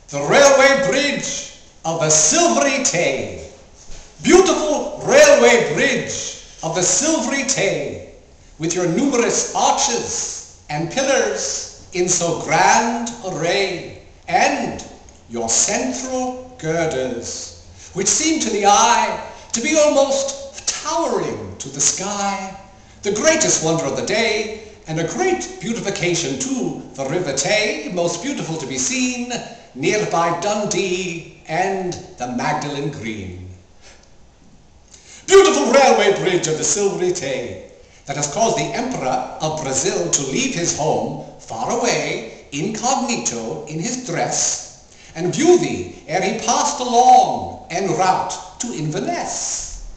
the railway bridge of the Silvery Tay. Beautiful railway bridge of the Silvery Tay, with your numerous arches and pillars in so grand array, and your central girders, which seem to the eye to be almost towering to the sky, the greatest wonder of the day, and a great beautification to the River Tay, most beautiful to be seen, nearby Dundee and the Magdalen Green. Beautiful railway bridge of the Silvery Tay, that has caused the Emperor of Brazil to leave his home far away, incognito in his dress, and view thee ere he passed along en route to Inverness.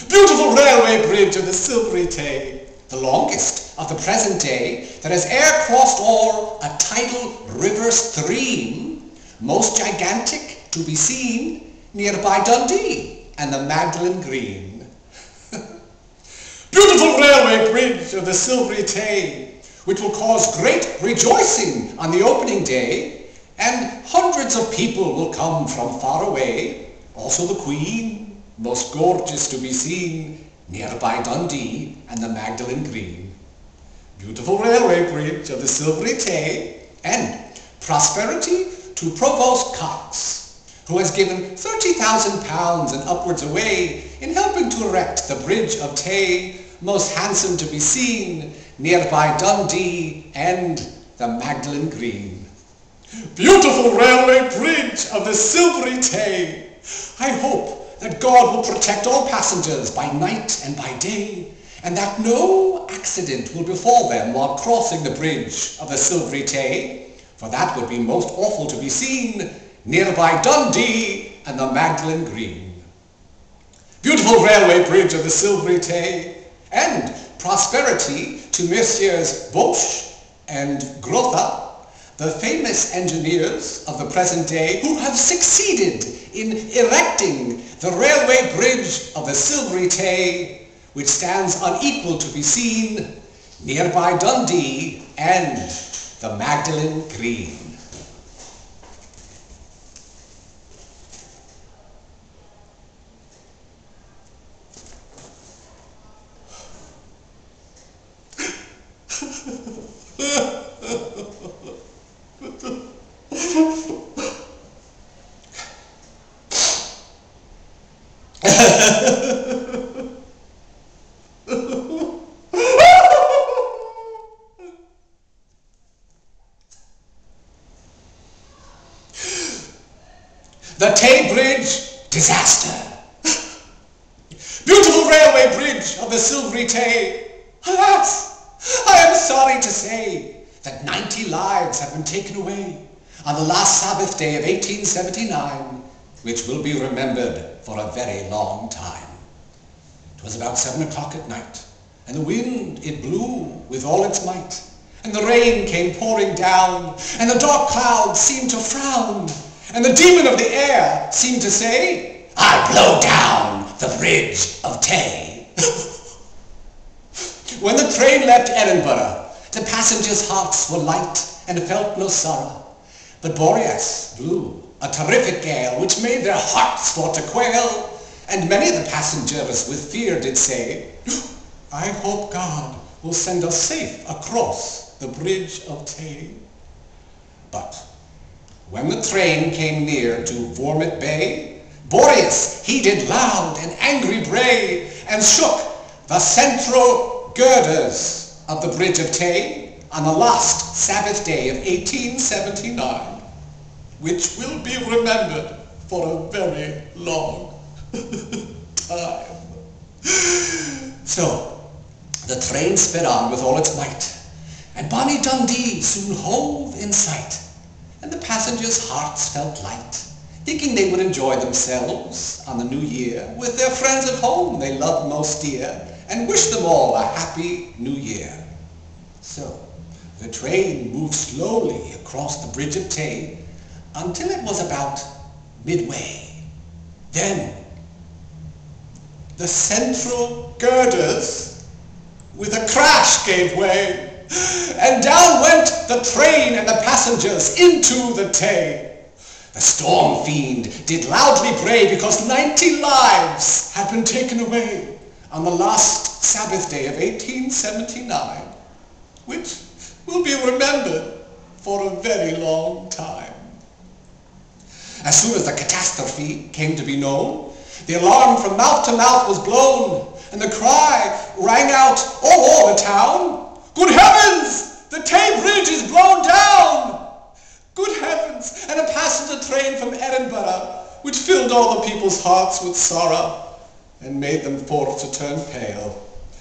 Beautiful railway bridge of the Silvery Tay, the longest of the present day, that has e'er crossed o'er a tidal river stream, most gigantic to be seen, nearby Dundee and the Magdalen Green. Beautiful railway bridge of the Silvery Tay, which will cause great rejoicing on the opening day, and hundreds of people will come from far away, also the Queen, most gorgeous to be seen, nearby Dundee and the Magdalen Green. Beautiful railway bridge of the Silvery Tay, and prosperity to Provost Cox, who has given £30,000 and upwards away in helping to erect the Bridge of Tay, most handsome to be seen, nearby Dundee and the Magdalen Green. Beautiful railway bridge of the Silvery Tay. I hope that God will protect all passengers by night and by day, and that no accident will befall them while crossing the bridge of the Silvery Tay, for that would be most awful to be seen, nearby Dundee and the Magdalen Green. Beautiful railway bridge of the Silvery Tay, and prosperity to Messieurs Bosch and Grotha, the famous engineers of the present day who have succeeded in erecting the railway bridge of the Silvery Tay, which stands unequal to be seen, nearby Dundee and the Magdalen Green. The Tay Bridge disaster. Beautiful railway bridge of the Silvery Tay. Alas, I am sorry to say that 90 lives have been taken away on the last Sabbath day of 1879, which will be remembered for a very long time. It was about 7 o'clock at night, and the wind, it blew with all its might, and the rain came pouring down, and the dark clouds seemed to frown, and the demon of the air seemed to say, I blow down the Bridge of Tay. When the train left Edinburgh, the passengers' hearts were light and felt no sorrow, but Boreas blew a terrific gale, which made their hearts for to quail, and many of the passengers with fear did say, I hope God will send us safe across the Bridge of Tay. But when the train came near to Vormit Bay, Boreas he did loud and angry bray, and shook the central girders of the Bridge of Tay on the last Sabbath day of 1879, which will be remembered for a very long time. So the train sped on with all its might, and bonny Dundee soon hove in sight, and the passengers' hearts felt light, thinking they would enjoy themselves on the new year with their friends at home they loved most dear, and wish them all a happy new year. So the train moved slowly across the Bridge of Tay until it was about midway. Then the central girders with a crash gave way, and down went the train and the passengers into the Tay. The storm fiend did loudly bray because 90 lives had been taken away on the last Sabbath day of 1879, which will be remembered for a very long time. As soon as the catastrophe came to be known, the alarm from mouth to mouth was blown, and the cry rang out all over town, "Good heavens! The Tay Bridge is blown down!" Good heavens! And a passenger train from Edinburgh, which filled all the people's hearts with sorrow and made them forced to turn pale,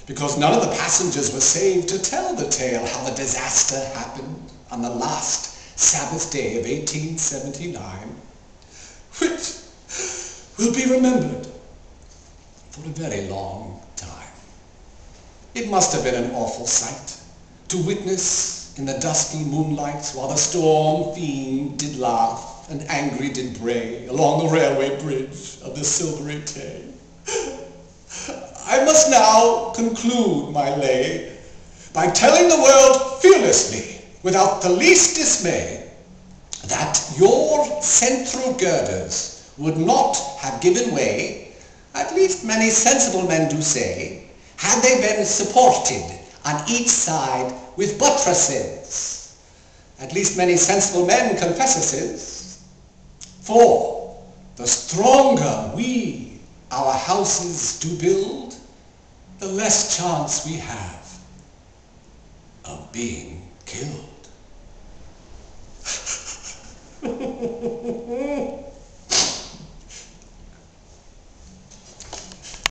because none of the passengers were saved to tell the tale how the disaster happened on the last Sabbath day of 1879, which will be remembered for a very long time. It must have been an awful sight to witness in the dusky moonlight while the storm fiend did laugh and angry did bray along the railway bridge of the Silvery Tay. I must now conclude my lay by telling the world fearlessly, without the least dismay, that your central girders would not have given way, at least many sensible men do say, had they been supported on each side with buttresses. At least many sensible men confess this. For the stronger we our houses do build, the less chance we have of being killed.